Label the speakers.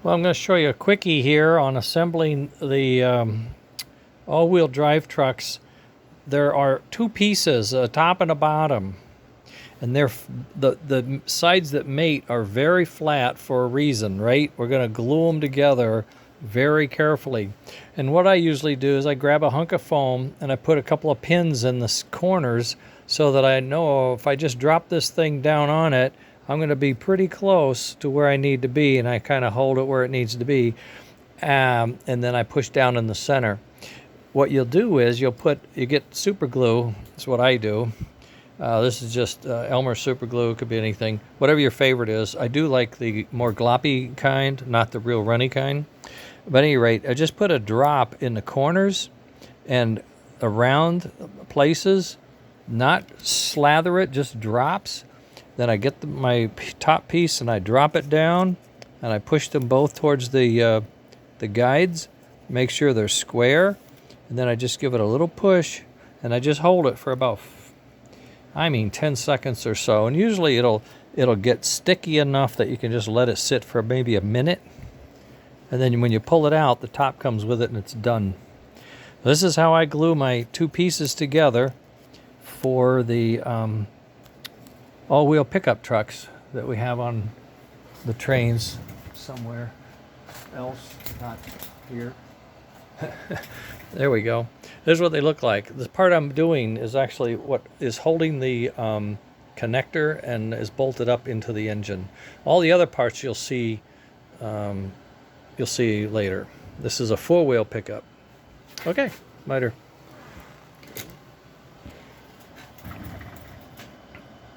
Speaker 1: Well, I'm going to show you a quickie here on assembling the all-wheel drive trucks. There are two pieces, a top and a bottom, and the sides that mate are very flat for a reason, right? We're going to glue them together very carefully. And what I usually do is I grab a hunk of foam and I put a couple of pins in the corners so that I know if I just drop this thing down on it, I'm going to be pretty close to where I need to be, and I kind of hold it where it needs to be, and then I push down in the center. What you'll do is you get super glue. That's what I do. This is just Elmer super glue. It could be anything, whatever your favorite is. I do like the more gloppy kind, not the real runny kind. But at any rate, I just put a drop in the corners and around places, not slather it, just drops. Then I get my top piece and I drop it down, and I push them both towards the guides, make sure they're square, and then I just give it a little push, and I just hold it for about, 10 seconds or so. And usually it'll get sticky enough that you can just let it sit for maybe a minute. And then when you pull it out, the top comes with it and it's done. This is how I glue my two pieces together for the all-wheel pickup trucks that we have on the trains somewhere else, not here. There we go. This is what they look like. The part I'm doing is actually what is holding the connector and is bolted up into the engine. All the other parts you'll see later. This is a four-wheel pickup. Okay, later.